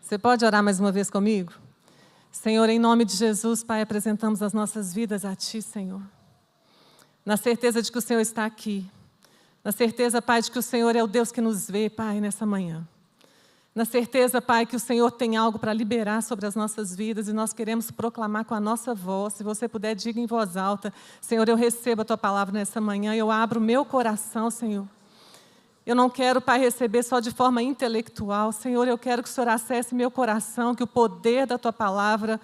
Você pode orar mais uma vez comigo? Senhor, em nome de Jesus, Pai, apresentamos as nossas vidas a Ti, Senhor. Na certeza de que o Senhor está aqui. Na certeza, Pai, de que o Senhor é o Deus que nos vê, Pai, nessa manhã. Na certeza, Pai, que o Senhor tem algo para liberar sobre as nossas vidas e nós queremos proclamar com a nossa voz. Se você puder, diga em voz alta: Senhor, eu recebo a Tua palavra nessa manhã, eu abro o meu coração, Senhor. Eu não quero, Pai, receber só de forma intelectual. Senhor, eu quero que o Senhor acesse meu coração, que o poder da Tua palavra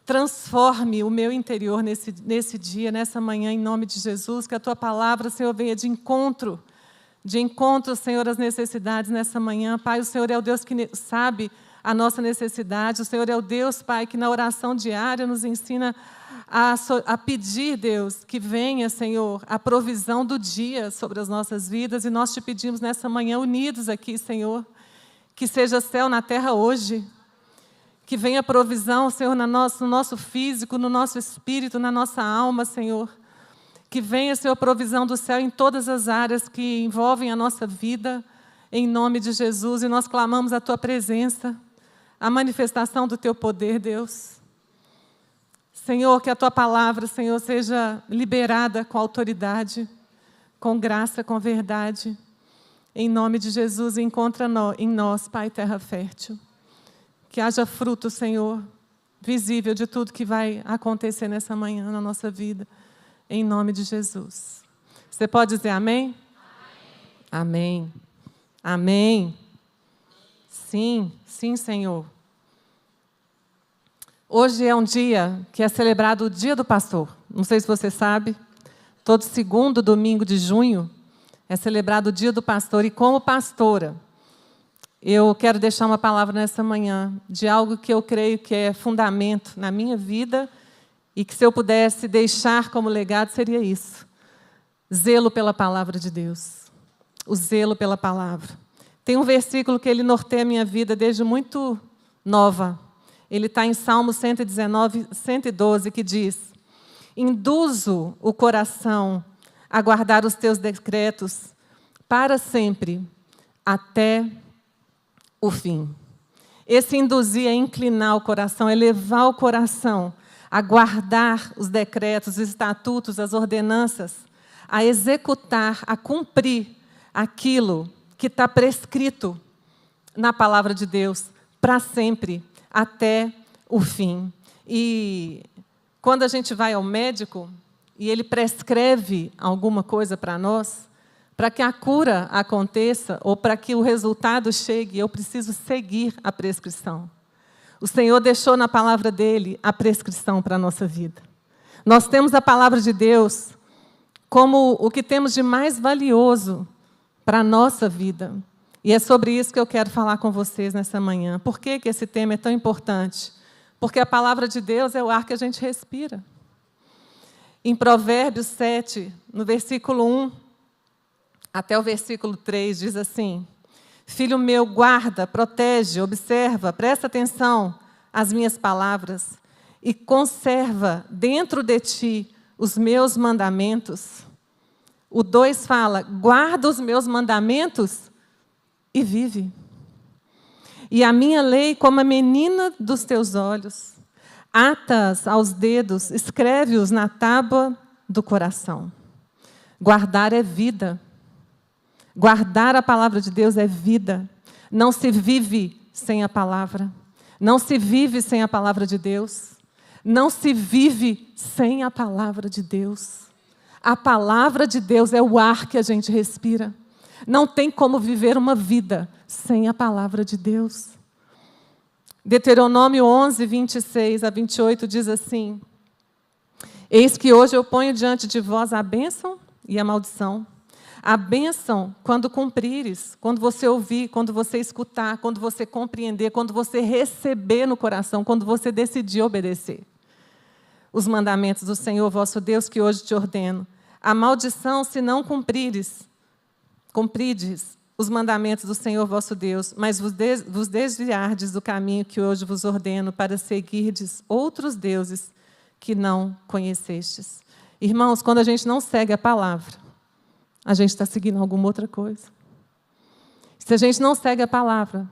transforme o meu interior nesse dia, nessa manhã, em nome de Jesus. Que a Tua palavra, Senhor, venha de encontro, Senhor, às necessidades nessa manhã. Pai, o Senhor é o Deus que sabe a nossa necessidade. O Senhor é o Deus, Pai, que na oração diária nos ensina a pedir, Deus, que venha, Senhor, a provisão do dia sobre as nossas vidas. E nós Te pedimos nessa manhã, unidos aqui, Senhor, que seja céu na terra hoje. Que venha provisão, Senhor, no nosso físico, no nosso espírito, na nossa alma, Senhor. Que venha, Senhor, provisão do céu em todas as áreas que envolvem a nossa vida, em nome de Jesus. E nós clamamos a Tua presença, a manifestação do Teu poder, Deus. Senhor, que a Tua palavra, Senhor, seja liberada com autoridade, com graça, com verdade. Em nome de Jesus, encontra em nós, Pai, terra fértil. Que haja fruto, Senhor, visível de tudo que vai acontecer nessa manhã na nossa vida. Em nome de Jesus. Você pode dizer amém? Amém. Amém. Sim, sim, Senhor. Hoje é um dia que é celebrado o Dia do Pastor. Não sei se você sabe, todo segundo domingo de junho é celebrado o Dia do Pastor. E como pastora, eu quero deixar uma palavra nessa manhã de algo que eu creio que é fundamento na minha vida e que, se eu pudesse deixar como legado, seria isso. Zelo pela palavra de Deus. O zelo pela palavra. Tem um versículo que ele norteia a minha vida desde muito nova. Ele está em Salmo 119, 112, que diz: Induzo o coração a guardar os Teus decretos para sempre, até o fim. Esse induzir é inclinar o coração, é levar o coração a guardar os decretos, os estatutos, as ordenanças, a executar, a cumprir aquilo que está prescrito na palavra de Deus para sempre, até o fim. E quando a gente vai ao médico e ele prescreve alguma coisa para nós, para que a cura aconteça ou para que o resultado chegue, eu preciso seguir a prescrição. O Senhor deixou na palavra dEle a prescrição para a nossa vida. Nós temos a palavra de Deus como o que temos de mais valioso para a nossa vida. E é sobre isso que eu quero falar com vocês nessa manhã. Por que esse tema é tão importante? Porque a palavra de Deus é o ar que a gente respira. Em Provérbios 7, no versículo 1, até o versículo 3, diz assim: Filho meu, guarda, protege, observa, presta atenção às minhas palavras e conserva dentro de ti os meus mandamentos. O 2 fala: guarda os meus mandamentos e vive. E a minha lei como a menina dos teus olhos. Ata-as aos dedos, escreve-os na tábua do coração. Guardar é vida. Guardar a palavra de Deus é vida. Não se vive sem a palavra. Não se vive sem a palavra de Deus. Não se vive sem a palavra de Deus. A palavra de Deus é o ar que a gente respira. Não tem como viver uma vida sem a palavra de Deus. Deuteronômio 11, 26 a 28 diz assim: Eis que hoje eu ponho diante de vós a bênção e a maldição. A bênção, quando cumprires, quando você ouvir, quando você escutar, quando você compreender, quando você receber no coração, quando você decidir obedecer os mandamentos do Senhor vosso Deus, que hoje te ordeno. A maldição, se não cumprides os mandamentos do Senhor vosso Deus, mas vos desviardes do caminho que hoje vos ordeno, para seguirdes outros deuses que não conhecestes. Irmãos, quando a gente não segue a palavra, a gente está seguindo alguma outra coisa. Se a gente não segue a palavra,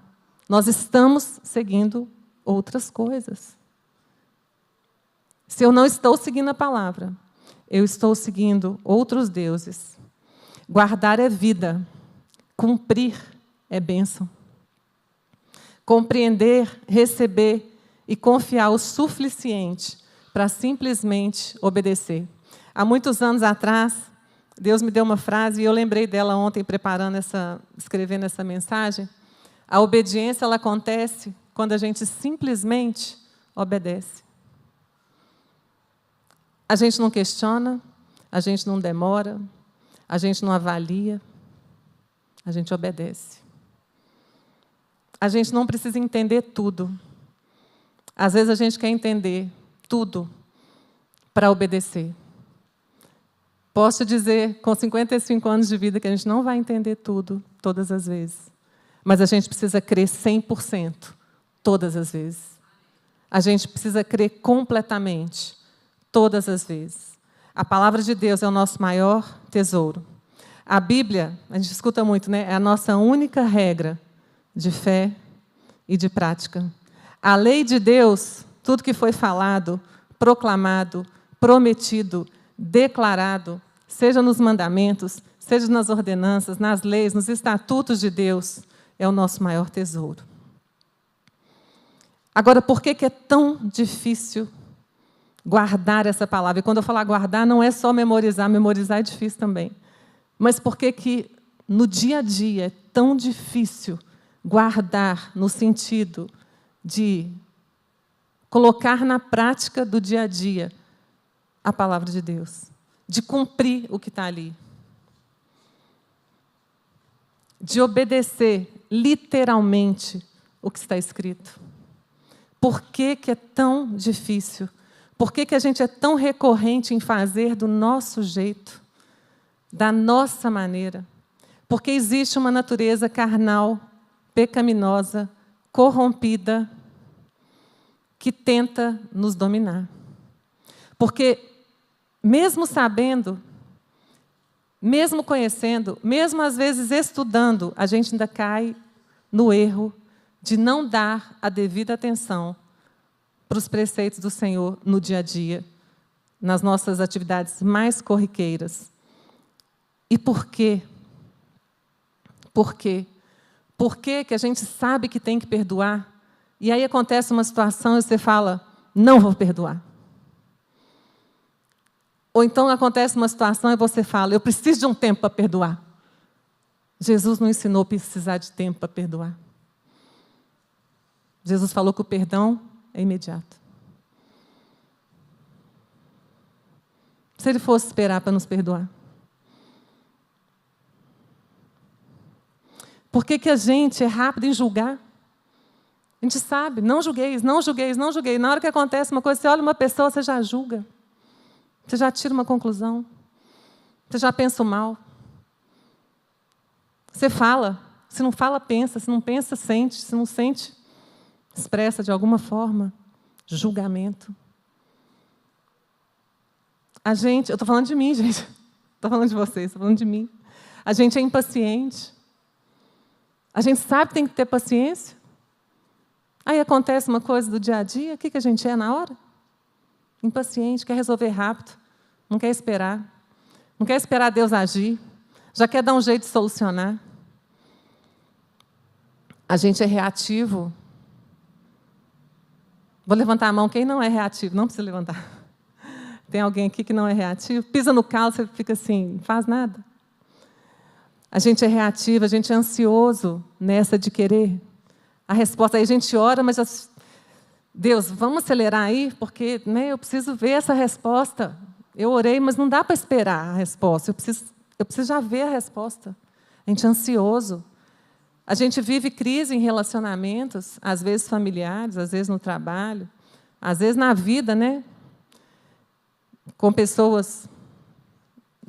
Nós estamos seguindo outras coisas. Se eu não estou seguindo a palavra, eu estou seguindo outros deuses. Guardar é vida, cumprir é bênção. Compreender, receber e confiar o suficiente para simplesmente obedecer. Há muitos anos atrás, Deus me deu uma frase, e eu lembrei dela ontem, escrevendo essa mensagem. A obediência, ela acontece quando a gente simplesmente obedece. A gente não questiona, a gente não demora, a gente não avalia, a gente obedece. A gente não precisa entender tudo. Às vezes a gente quer entender tudo para obedecer. Posso te dizer, com 55 anos de vida, que a gente não vai entender tudo, todas as vezes. Mas a gente precisa crer 100%, todas as vezes. A gente precisa crer completamente, todas as vezes. A palavra de Deus é o nosso maior tesouro. A Bíblia, a gente escuta muito, né? É a nossa única regra de fé e de prática. A lei de Deus, tudo que foi falado, proclamado, prometido, declarado, seja nos mandamentos, seja nas ordenanças, nas leis, nos estatutos de Deus, é o nosso maior tesouro. Agora, por que é tão difícil guardar essa palavra? E quando eu falar guardar, não é só memorizar é difícil também. Mas por que no dia a dia é tão difícil guardar no sentido de colocar na prática do dia a dia a palavra de Deus, de cumprir o que está ali, de obedecer literalmente o que está escrito? Por que é tão difícil? Por que a gente é tão recorrente em fazer do nosso jeito, da nossa maneira? Porque existe uma natureza carnal, pecaminosa, corrompida, que tenta nos dominar. Porque, mesmo sabendo, mesmo conhecendo, mesmo às vezes estudando, a gente ainda cai no erro de não dar a devida atenção para os preceitos do Senhor no dia a dia, nas nossas atividades mais corriqueiras. E por quê? Por quê? Por que a gente sabe que tem que perdoar, e aí acontece uma situação e você fala, não vou perdoar? Ou então acontece uma situação e você fala, eu preciso de um tempo para perdoar. Jesus não ensinou a precisar de tempo para perdoar. Jesus falou que o perdão é imediato. Se Ele fosse esperar para nos perdoar? Por que a gente é rápido em julgar? A gente sabe, não julgueis, não julgueis, não julgueis. Na hora que acontece uma coisa, você olha uma pessoa, você já julga. Você já tira uma conclusão. Você já pensa o mal. Você fala. Se não fala, pensa. Se não pensa, sente. Se não sente, expressa de alguma forma julgamento. A gente, eu estou falando de mim, gente. Estou falando de vocês, estou falando de mim. A gente é impaciente. A gente sabe que tem que ter paciência. Aí acontece uma coisa do dia a dia, o que a gente é na hora? Impaciente, quer resolver rápido, não quer esperar. Não quer esperar Deus agir, já quer dar um jeito de solucionar. A gente é reativo. Vou levantar a mão, quem não é reativo? Não precisa levantar. Tem alguém aqui que não é reativo? Pisa no calo, você fica assim, não faz nada. A gente é reativo, a gente é ansioso nessa de querer a resposta. Aí a gente ora, mas Deus, vamos acelerar aí, porque eu preciso ver essa resposta. Eu orei, mas não dá para esperar a resposta. Eu preciso já ver a resposta. A gente é ansioso. A gente vive crise em relacionamentos, às vezes familiares, às vezes no trabalho, às vezes na vida, com pessoas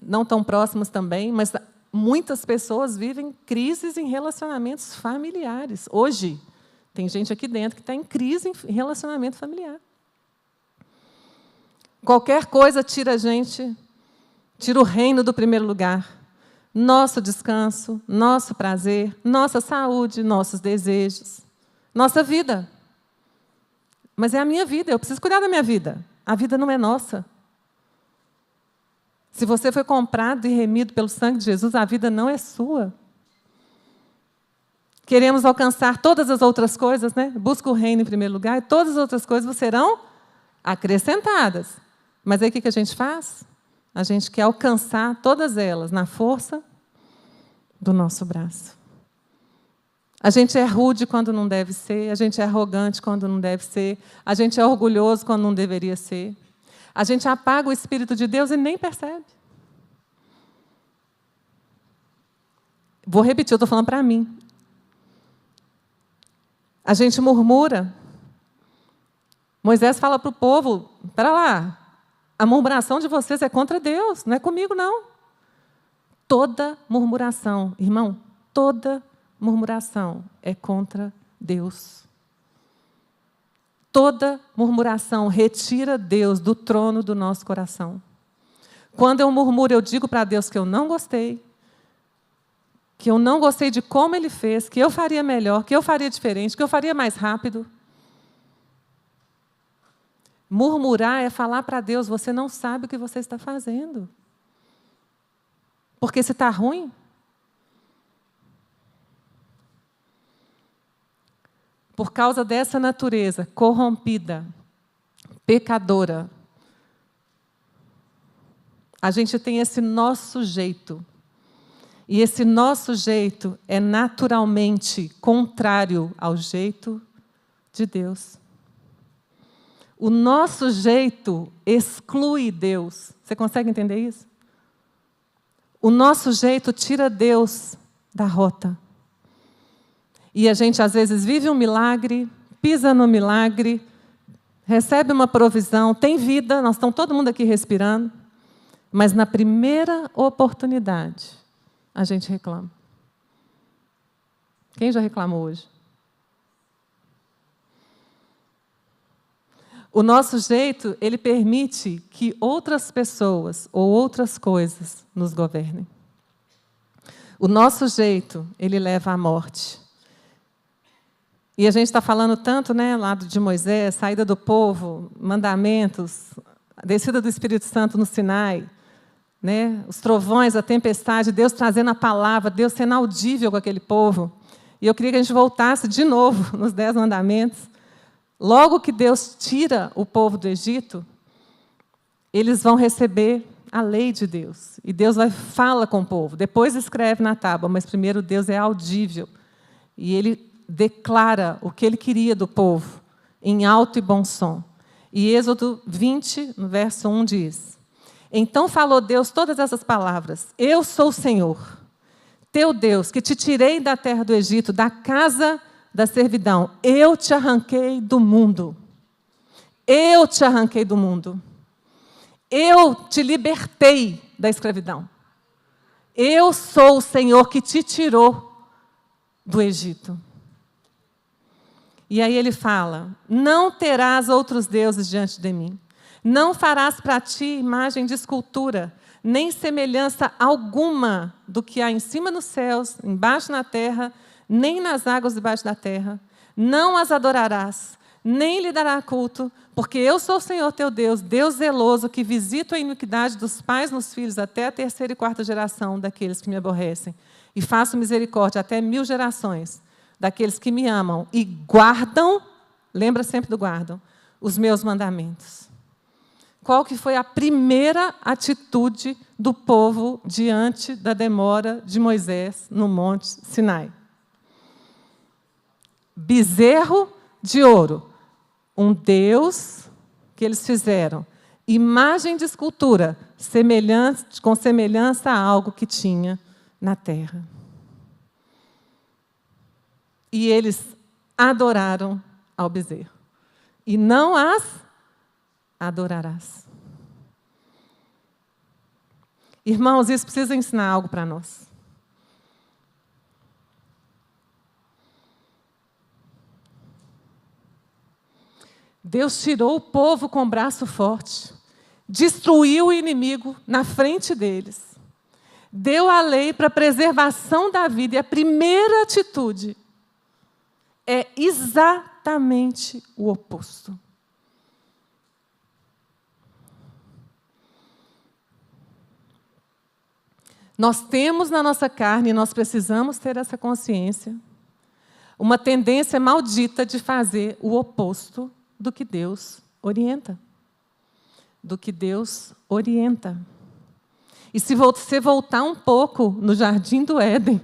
não tão próximas também, mas muitas pessoas vivem crises em relacionamentos familiares. Hoje, tem gente aqui dentro que está em crise em relacionamento familiar. Qualquer coisa tira a gente, tira o reino do primeiro lugar. Nosso descanso, nosso prazer, nossa saúde, nossos desejos. nossa vida. Mas é a minha vida, eu preciso cuidar da minha vida. A vida não é nossa. Se você foi comprado e remido pelo sangue de Jesus, a vida não é sua. Queremos alcançar todas as outras coisas, né? Busca o reino em primeiro lugar, e todas as outras coisas serão acrescentadas. Mas aí o que a gente faz? A gente quer alcançar todas elas na força do nosso braço. A gente é rude quando não deve ser, a gente é arrogante quando não deve ser, a gente é orgulhoso quando não deveria ser. A gente apaga o Espírito de Deus e nem percebe. Vou repetir, eu estou falando para mim. A gente murmura. Moisés fala para o povo, espera lá, a murmuração de vocês é contra Deus, não é comigo, não. Toda murmuração, irmão, toda murmuração é contra Deus. Toda murmuração retira Deus do trono do nosso coração. Quando eu murmuro, eu digo para Deus que eu não gostei de como Ele fez, que eu faria melhor, que eu faria diferente, que eu faria mais rápido. Murmurar é falar para Deus, você não sabe o que você está fazendo. Porque se está ruim, por causa dessa natureza corrompida, pecadora, a gente tem esse nosso jeito. E esse nosso jeito é naturalmente contrário ao jeito de Deus. O nosso jeito exclui Deus. Você consegue entender isso? O nosso jeito tira Deus da rota. E a gente, às vezes, vive um milagre, pisa no milagre, recebe uma provisão, tem vida, nós estamos todo mundo aqui respirando, mas na primeira oportunidade, a gente reclama. Quem já reclamou hoje? O nosso jeito, ele permite que outras pessoas ou outras coisas nos governem. O nosso jeito, ele leva à morte. E a gente está falando tanto, né, lado de Moisés, saída do povo, mandamentos, a descida do Espírito Santo no Sinai, né, os trovões, a tempestade, Deus trazendo a palavra, Deus sendo audível com aquele povo. E eu queria que a gente voltasse de novo nos 10 mandamentos. Logo que Deus tira o povo do Egito, eles vão receber a lei de Deus. E Deus fala com o povo. Depois escreve na tábua, mas primeiro Deus é audível. E Ele declara o que Ele queria do povo, em alto e bom som. E Êxodo 20, no verso 1, diz: Então falou Deus todas essas palavras: Eu sou o Senhor, teu Deus, que te tirei da terra do Egito, da casa da servidão. Eu te arranquei do mundo. Eu te arranquei do mundo. Eu te libertei da escravidão. Eu sou o Senhor que te tirou do Egito. E aí ele fala: Não terás outros deuses diante de mim. Não farás para ti imagem de escultura, nem semelhança alguma do que há em cima nos céus, embaixo na terra, nem nas águas debaixo da terra. Não as adorarás, nem lhe dará culto, porque eu sou o Senhor teu Deus, Deus zeloso, que visito a iniquidade dos pais nos filhos até a 3ª e 4ª geração daqueles que me aborrecem, e faço misericórdia até 1000 gerações daqueles que me amam e guardam, lembra sempre do guardam, os meus mandamentos. Qual que foi a primeira atitude do povo diante da demora de Moisés no Monte Sinai? Bezerro de ouro. Um Deus que eles fizeram. Imagem de escultura, com semelhança a algo que tinha na terra. E eles adoraram ao bezerro. E não as adorarás. Irmãos, isso precisa ensinar algo para nós. Deus tirou o povo com o braço forte, destruiu o inimigo na frente deles, deu a lei para a preservação da vida, e a primeira atitude é exatamente o oposto. Nós temos na nossa carne, e nós precisamos ter essa consciência, uma tendência maldita de fazer o oposto do que Deus orienta. Do que Deus orienta. E se você voltar um pouco no Jardim do Éden,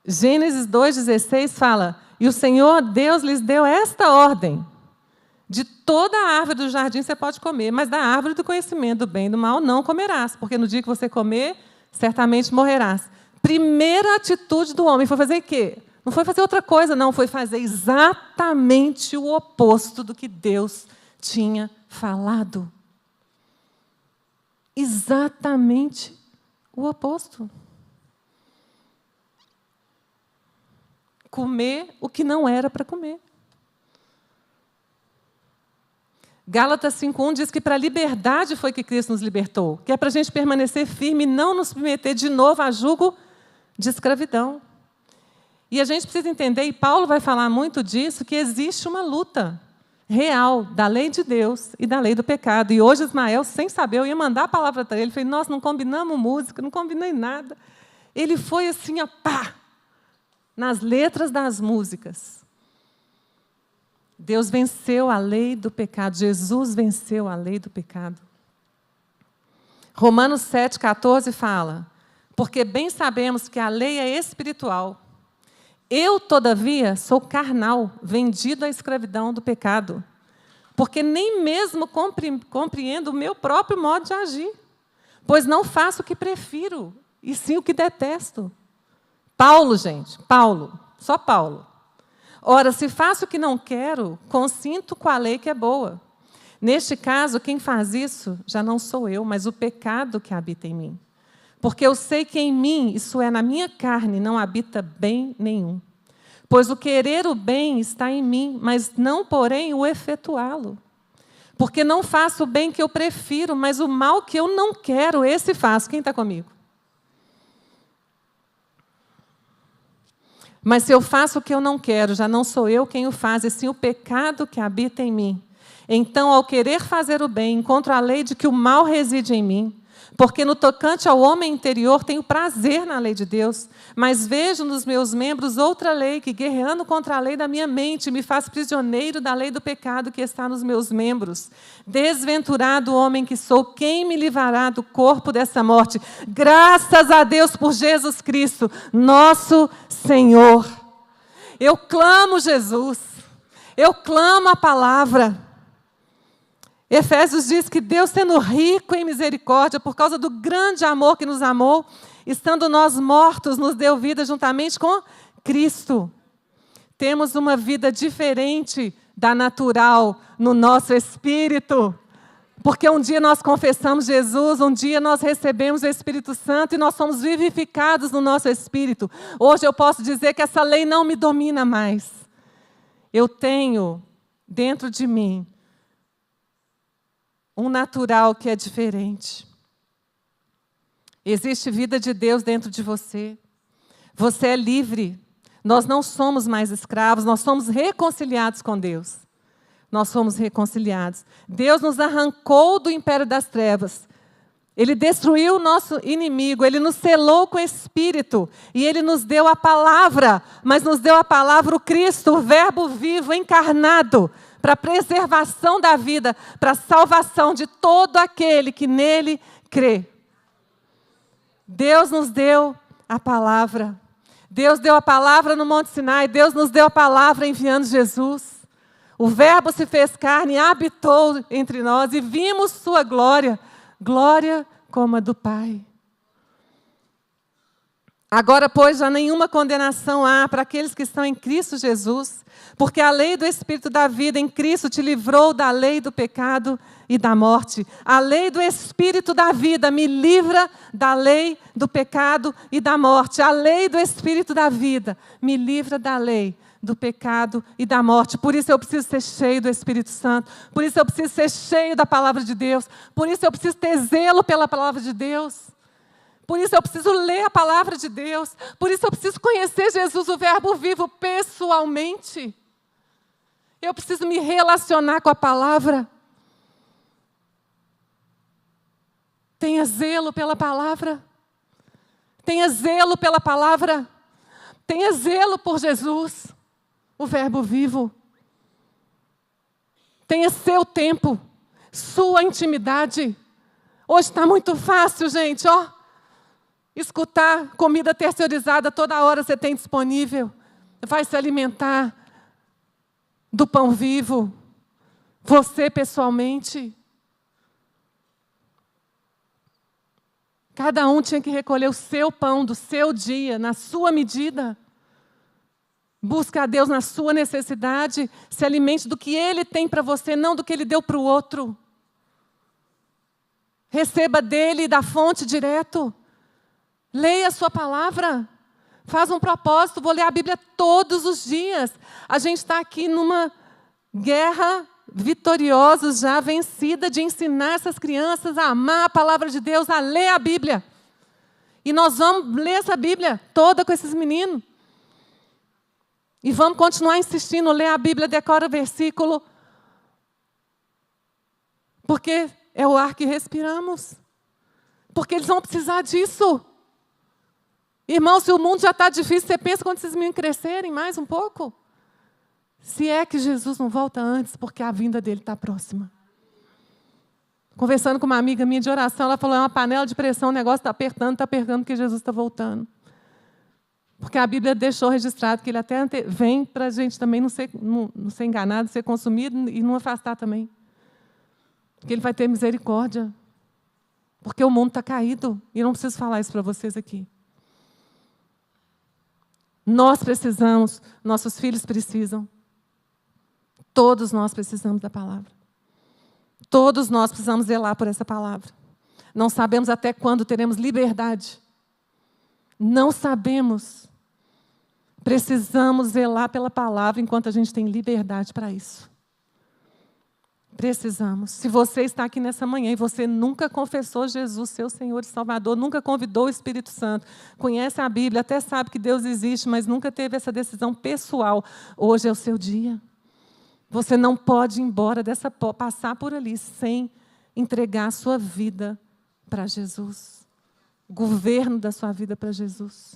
Gênesis 2,16 fala: e o Senhor Deus lhes deu esta ordem: de toda a árvore do jardim você pode comer, mas da árvore do conhecimento do bem e do mal não comerás, porque no dia que você comer, certamente morrerás. Primeira atitude do homem foi fazer o quê? Não foi fazer outra coisa, não, foi fazer exatamente o oposto do que Deus tinha falado. Exatamente o oposto. Comer o que não era para comer. Gálatas 5:1 diz que para a liberdade foi que Cristo nos libertou, que é para a gente permanecer firme e não nos submeter de novo a jugo de escravidão. E a gente precisa entender, e Paulo vai falar muito disso, que existe uma luta real da lei de Deus e da lei do pecado. E hoje Ismael, sem saber, eu ia mandar a palavra para ele, falei: nós não combinamos música, não combinei nada. Ele foi assim, pá, nas letras das músicas. Deus venceu a lei do pecado, Jesus venceu a lei do pecado. Romanos 7,14 fala: porque bem sabemos que a lei é espiritual. Eu, todavia, sou carnal, vendido à escravidão do pecado, porque nem mesmo compreendo o meu próprio modo de agir, pois não faço o que prefiro, e sim o que detesto. Paulo, gente, Paulo, só Paulo. Ora, se faço o que não quero, consinto com a lei que é boa. Neste caso, quem faz isso já não sou eu, mas o pecado que habita em mim. Porque eu sei que em mim, isso é, na minha carne, não habita bem nenhum. Pois o querer o bem está em mim, mas não, porém, o efetuá-lo. Porque não faço o bem que eu prefiro, mas o mal que eu não quero, esse faço. Quem está comigo? Mas se eu faço o que eu não quero, já não sou eu quem o faz, e sim o pecado que habita em mim. Então, ao querer fazer o bem, encontro a lei de que o mal reside em mim. Porque no tocante ao homem interior, tenho prazer na lei de Deus, mas vejo nos meus membros outra lei que, guerreando contra a lei da minha mente, me faz prisioneiro da lei do pecado que está nos meus membros. Desventurado homem que sou, quem me livrará do corpo dessa morte? Graças a Deus por Jesus Cristo, nosso Senhor. Eu clamo Jesus, eu clamo a palavra. Efésios diz que Deus, sendo rico em misericórdia, por causa do grande amor que nos amou, estando nós mortos, nos deu vida juntamente com Cristo. Temos uma vida diferente da natural no nosso espírito. Porque um dia nós confessamos Jesus, um dia nós recebemos o Espírito Santo e nós somos vivificados no nosso espírito. Hoje eu posso dizer que essa lei não me domina mais. Eu tenho dentro de mim um natural que é diferente. Existe vida de Deus dentro de você. Você é livre. Nós não somos mais escravos, nós somos reconciliados com Deus. Nós somos reconciliados. Deus nos arrancou do império das trevas. Ele destruiu o nosso inimigo, Ele nos selou com o Espírito. E Ele nos deu a palavra, mas nos deu a palavra, o Cristo, o Verbo vivo, encarnado, para a preservação da vida, para a salvação de todo aquele que nele crê. Deus nos deu a palavra. Deus deu a palavra no Monte Sinai, Deus nos deu a palavra enviando Jesus. O Verbo se fez carne e habitou entre nós e vimos sua glória, glória como a do Pai. Agora, pois, já nenhuma condenação há para aqueles que estão em Cristo Jesus, porque a lei do Espírito da vida em Cristo te livrou da lei do pecado e da morte. A lei do Espírito da vida me livra da lei do pecado e da morte. A lei do Espírito da vida me livra da lei do pecado e da morte. Por isso eu preciso ser cheio do Espírito Santo. Por isso eu preciso ser cheio da palavra de Deus. Por isso eu preciso ter zelo pela palavra de Deus. Por isso eu preciso ler a palavra de Deus. Por isso eu preciso conhecer Jesus, o Verbo vivo, pessoalmente. Eu preciso me relacionar com a palavra. Tenha zelo pela palavra. Tenha zelo pela palavra. Tenha zelo por Jesus, o Verbo vivo. Tenha seu tempo, sua intimidade. Hoje está muito fácil, gente, ó. Escutar comida terceirizada toda hora você tem disponível. Vai se alimentar do pão vivo. Você pessoalmente. Cada um tinha que recolher o seu pão do seu dia, na sua medida. Busca a Deus na sua necessidade. Se alimente do que Ele tem para você, não do que Ele deu para o outro. Receba dele, da fonte direto. Leia a sua palavra. Faz um propósito. Vou ler a Bíblia todos os dias. A gente está aqui numa guerra vitoriosa, já vencida, de ensinar essas crianças a amar a palavra de Deus, a ler a Bíblia. E nós vamos ler essa Bíblia toda com esses meninos. E vamos continuar insistindo, ler a Bíblia, decora o versículo. Porque é o ar que respiramos. Porque eles vão precisar disso. Irmão, se o mundo já está difícil, você pensa quando esses meninos crescerem mais um pouco? Se é que Jesus não volta antes, porque a vinda dele está próxima. Conversando com uma amiga minha de oração, ela falou, é uma panela de pressão, o negócio está apertando, porque Jesus está voltando. Porque a Bíblia deixou registrado que ele até vem para a gente também não ser enganado, ser consumido e não afastar também. Que ele vai ter misericórdia. Porque o mundo está caído. E eu não preciso falar isso para vocês aqui. Nós precisamos, nossos filhos precisam. Todos nós precisamos da palavra. Todos nós precisamos zelar por essa palavra. Não sabemos até quando teremos liberdade. Não sabemos. Precisamos zelar pela palavra enquanto a gente tem liberdade para isso. Precisamos. Se você está aqui nessa manhã e você nunca confessou Jesus, seu Senhor e Salvador, nunca convidou o Espírito Santo, conhece a Bíblia, até sabe que Deus existe, mas nunca teve essa decisão pessoal, hoje é o seu dia. Você não pode ir embora passar por ali sem entregar a sua vida para Jesus. O governo da sua vida para Jesus.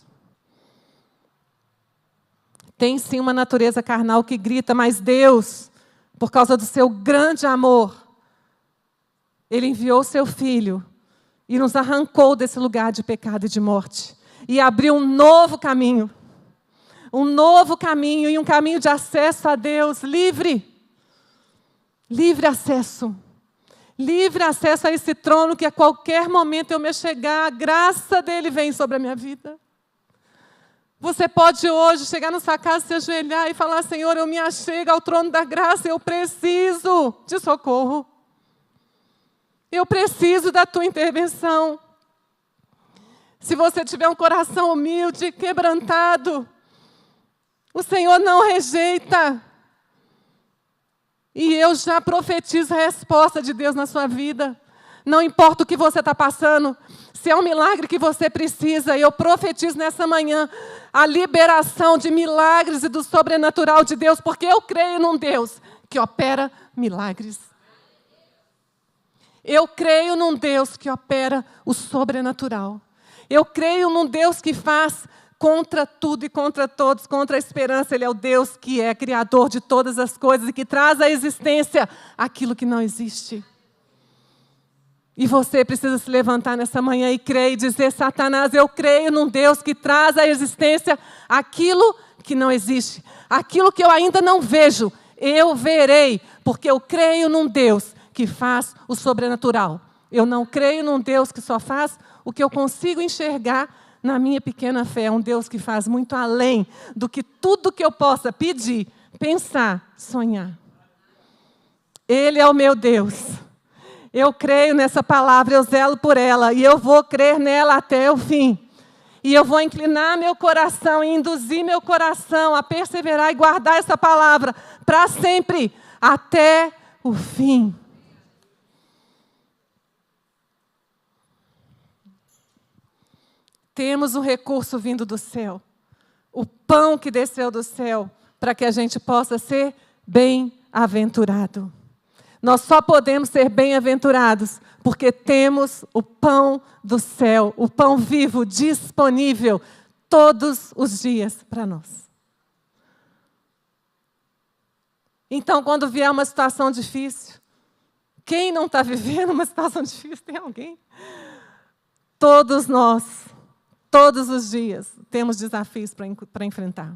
Tem sim uma natureza carnal que grita, mas Deus, por causa do seu grande amor, Ele enviou o seu Filho e nos arrancou desse lugar de pecado e de morte. E abriu um novo caminho. Um novo caminho e um caminho de acesso a Deus livre. Livre acesso. Livre acesso a esse trono que a qualquer momento eu me chegar, a graça dele vem sobre a minha vida. Você pode hoje chegar na sua casa, se ajoelhar e falar, Senhor, eu me achego ao trono da graça, eu preciso de socorro. Eu preciso da tua intervenção. Se você tiver um coração humilde, quebrantado, o Senhor não rejeita. E eu já profetizo a resposta de Deus na sua vida. Não importa o que você está passando, se é um milagre que você precisa, eu profetizo nessa manhã a liberação de milagres e do sobrenatural de Deus, porque eu creio num Deus que opera milagres. Eu creio num Deus que opera o sobrenatural. Eu creio num Deus que faz contra tudo e contra todos, contra a esperança. Ele é o Deus que é criador de todas as coisas e que traz à existência aquilo que não existe. E você precisa se levantar nessa manhã e crer e dizer, Satanás, eu creio num Deus que traz à existência aquilo que não existe. Aquilo que eu ainda não vejo, eu verei, porque eu creio num Deus que faz o sobrenatural. Eu não creio num Deus que só faz o que eu consigo enxergar na minha pequena fé. É um Deus que faz muito além do que tudo que eu possa pedir, pensar, sonhar. Ele é o meu Deus. Eu creio nessa palavra, eu zelo por ela, e eu vou crer nela até o fim. E eu vou inclinar meu coração e induzir meu coração a perseverar e guardar essa palavra para sempre, até o fim. temos um recurso vindo do céu. O pão que desceu do céu, para que a gente possa ser bem-aventurado. Nós só podemos ser bem-aventurados porque temos o pão do céu, o pão vivo, disponível todos os dias para nós. Então, quando vier uma situação difícil, quem não está vivendo uma situação difícil? Tem alguém? Todos nós, todos os dias, temos desafios para enfrentar.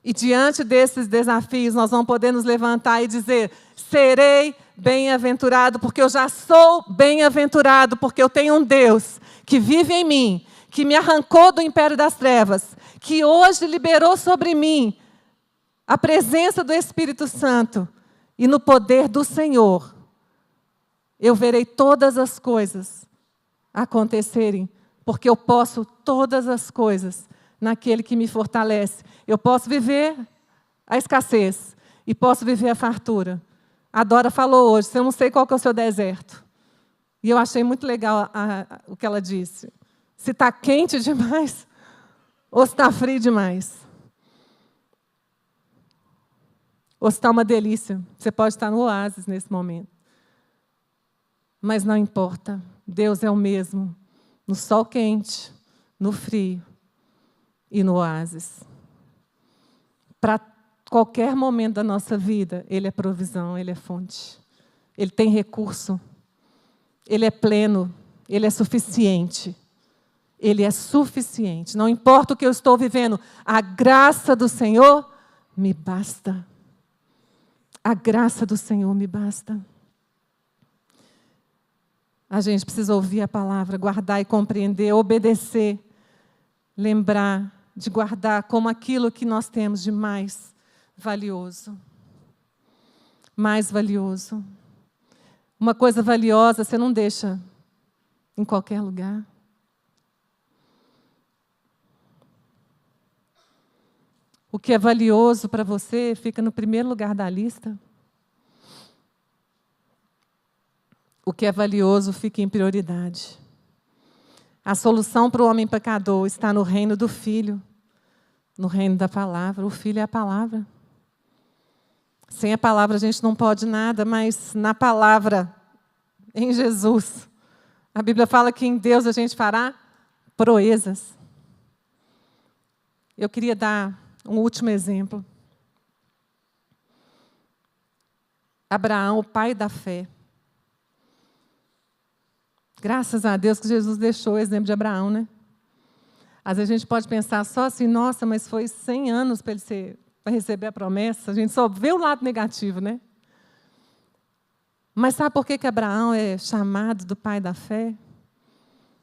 E diante desses desafios, nós vamos poder nos levantar e dizer: serei bem-aventurado, porque eu já sou bem-aventurado, porque eu tenho um Deus que vive em mim, que me arrancou do império das trevas, que hoje liberou sobre mim a presença do Espírito Santo, e no poder do Senhor, eu verei todas as coisas acontecerem, porque eu posso todas as coisas naquele que me fortalece. Eu posso viver a escassez e posso viver a fartura. A Dora falou hoje, eu não sei qual que é o seu deserto. E eu achei muito legal o que ela disse. Se está quente demais ou se está frio demais. Ou se está uma delícia. Você pode estar no oásis nesse momento. Mas não importa. Deus é o mesmo. No sol quente, no frio e no oásis. Para qualquer momento da nossa vida, Ele é provisão, Ele é fonte. Ele tem recurso. Ele é pleno. Ele é suficiente. Ele é suficiente. Não importa o que eu estou vivendo, a graça do Senhor me basta. A graça do Senhor me basta. A gente precisa ouvir a palavra, guardar e compreender, obedecer, lembrar de guardar como aquilo que nós temos de mais valioso. Mais valioso. Uma coisa valiosa você não deixa em qualquer lugar. O que é valioso para você fica no primeiro lugar da lista. O que é valioso fica em prioridade. A solução para o homem pecador está no reino do Filho, no reino da palavra. O Filho é a palavra. Sem a palavra a gente não pode nada, mas na palavra, em Jesus, a Bíblia fala que em Deus a gente fará proezas. Eu queria dar um último exemplo. Abraão, o pai da fé. Graças a Deus que Jesus deixou o exemplo de Abraão, né? Às vezes a gente pode pensar só assim, nossa, mas foi 100 anos para receber a promessa. A gente só vê o lado negativo, né? Mas sabe por que Abraão é chamado do pai da fé?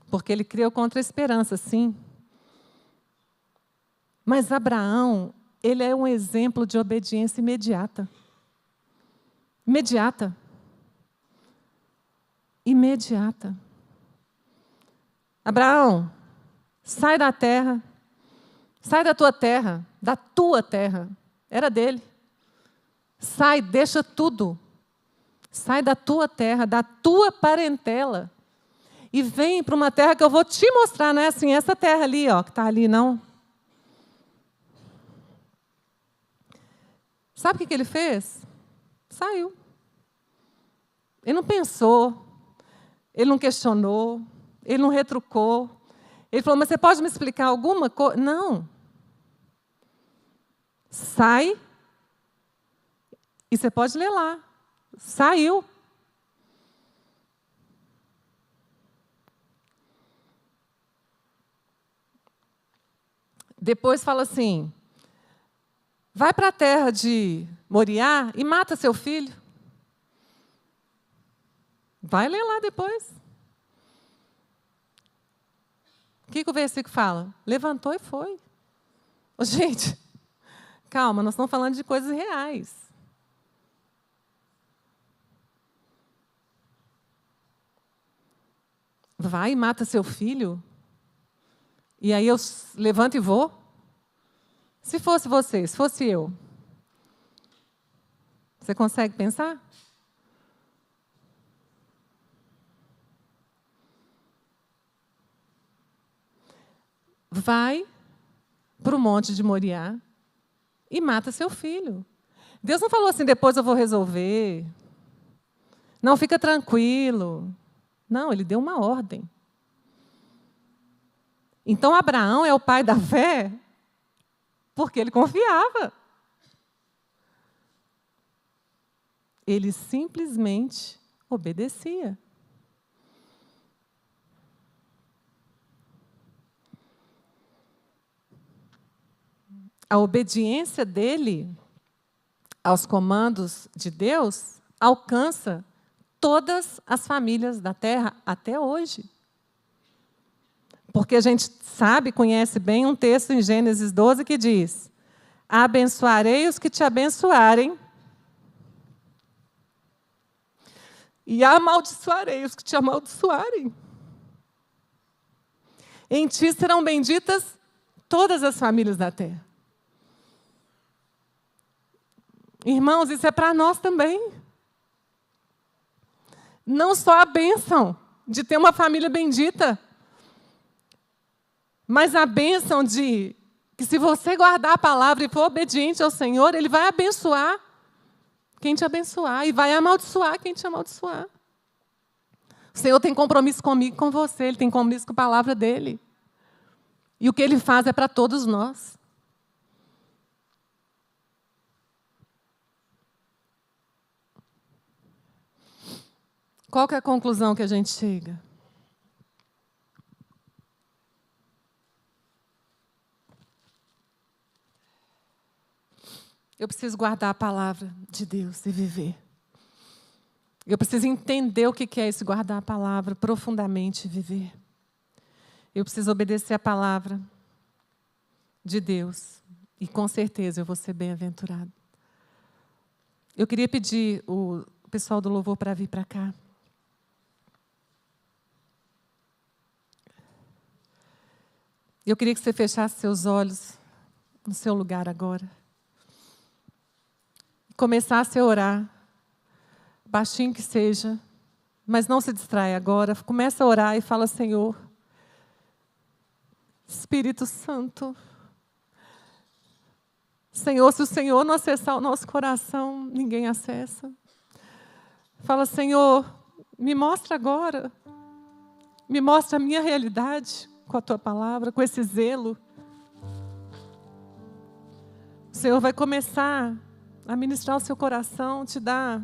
Porque ele creu contra a esperança, sim. Mas Abraão, ele é um exemplo de obediência imediata. Imediata. Imediata. Abraão, sai da terra. Sai da tua terra. Da tua terra. Era dele. Sai, deixa tudo. Sai da tua terra, da tua parentela. E vem para uma terra que eu vou te mostrar. Não é assim, essa terra ali, ó, que está ali, não. Sabe o que ele fez? Saiu. Ele não pensou, ele não questionou, ele não retrucou. Ele falou, mas você pode me explicar alguma coisa? Não. Sai, e você pode ler lá. Saiu. Depois fala assim, vai para a terra de Moriá e mata seu filho. Vai ler lá depois. O que o versículo fala? Levantou e foi. Ô, gente, calma, nós estamos falando de coisas reais. Vai e mata seu filho. E aí eu levanto e vou. Se fosse você, se fosse eu. Você consegue pensar? vai para o monte de Moriá e mata seu filho. Deus não falou assim, depois eu vou resolver. Não, fica tranquilo. Não, ele deu uma ordem. Então, Abraão é o pai da fé porque ele confiava. Ele simplesmente obedecia. A obediência dele aos comandos de Deus alcança todas as famílias da terra até hoje. Porque a gente sabe, conhece bem um texto em Gênesis 12 que diz: abençoarei os que te abençoarem e amaldiçoarei os que te amaldiçoarem. Em ti serão benditas todas as famílias da terra. Irmãos, isso é para nós também. Não só a bênção de ter uma família bendita, mas a bênção de que, se você guardar a palavra e for obediente ao Senhor, Ele vai abençoar quem te abençoar e vai amaldiçoar quem te amaldiçoar. O Senhor tem compromisso comigo e com você, Ele tem compromisso com a palavra dEle. E o que Ele faz é para todos nós. Qual que é a conclusão que a gente chega? Eu preciso guardar a palavra de Deus e viver. Eu preciso entender o que é esse guardar a palavra profundamente e viver. Eu preciso obedecer a palavra de Deus. E com certeza eu vou ser bem-aventurado. Eu queria pedir o pessoal do louvor para vir para cá. Eu queria que você fechasse seus olhos no seu lugar agora. Começasse a orar, baixinho que seja, mas não se distraia agora. Começa a orar e fala: Senhor, Espírito Santo, Senhor, se o Senhor não acessar o nosso coração, ninguém acessa. Fala: Senhor, me mostra agora, me mostra a minha realidade com a Tua palavra, com esse zelo. O Senhor vai começar a ministrar o seu coração, te dar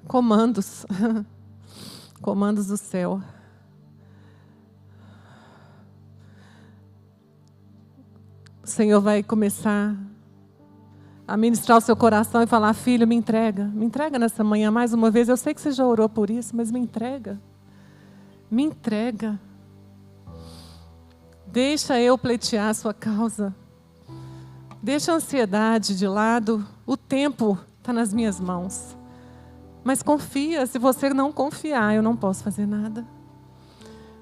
comandos, comandos do céu. O Senhor vai começar a ministrar o seu coração e falar: filho, me entrega nessa manhã mais uma vez. Eu sei que você já orou por isso, mas me entrega. Me entrega. Deixa eu pleitear a sua causa. Deixa a ansiedade de lado. O tempo está nas minhas mãos. Mas confia. Se você não confiar, eu não posso fazer nada.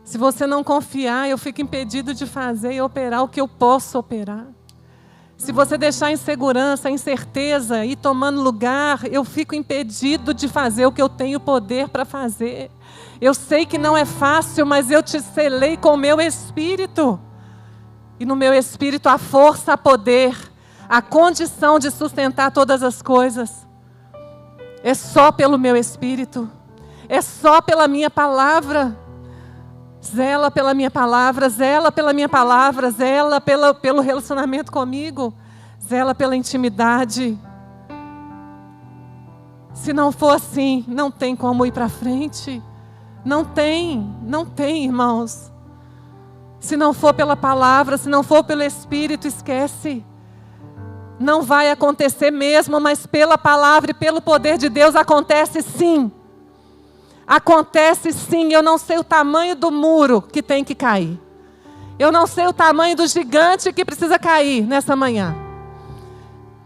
Se você não confiar, eu fico impedido de fazer e operar o que eu posso operar. Se você deixar a insegurança, a incerteza ir tomando lugar, eu fico impedido de fazer o que eu tenho poder para fazer. Eu sei que não é fácil, mas eu te selei com o meu Espírito. E no meu Espírito há força, há poder, a condição de sustentar todas as coisas. É só pelo meu Espírito. É só pela minha palavra. Zela pela minha palavra, zela pela minha palavra, zela pelo relacionamento comigo, zela pela intimidade. Se não for assim, não tem como ir para frente. Não tem, irmãos. Se não for pela palavra, se não for pelo Espírito, esquece. Não vai acontecer mesmo, mas pela palavra e pelo poder de Deus acontece sim. Acontece sim. Eu não sei o tamanho do muro que tem que cair. Eu não sei o tamanho do gigante que precisa cair nessa manhã.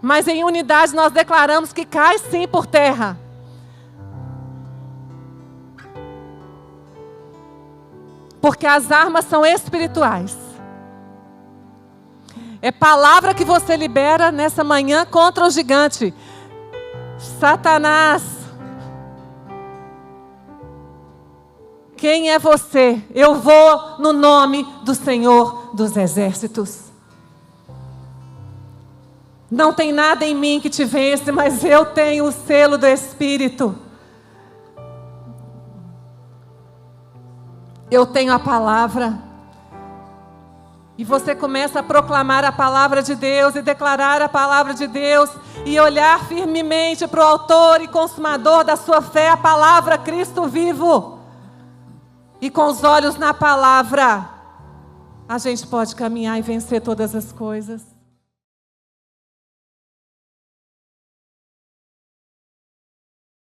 Mas em unidade nós declaramos que cai sim por terra. Porque as armas são espirituais. É palavra que você libera nessa manhã contra o gigante. Satanás, Quem é você? Eu vou no nome do Senhor dos Exércitos. Não tem nada em mim que te vence, mas eu tenho o selo do Espírito. Eu tenho a palavra. E você começa a proclamar a palavra de Deus e declarar a palavra de Deus e olhar firmemente para o autor e consumador da sua fé, a palavra Cristo vivo. E com os olhos na palavra, a gente pode caminhar e vencer todas as coisas.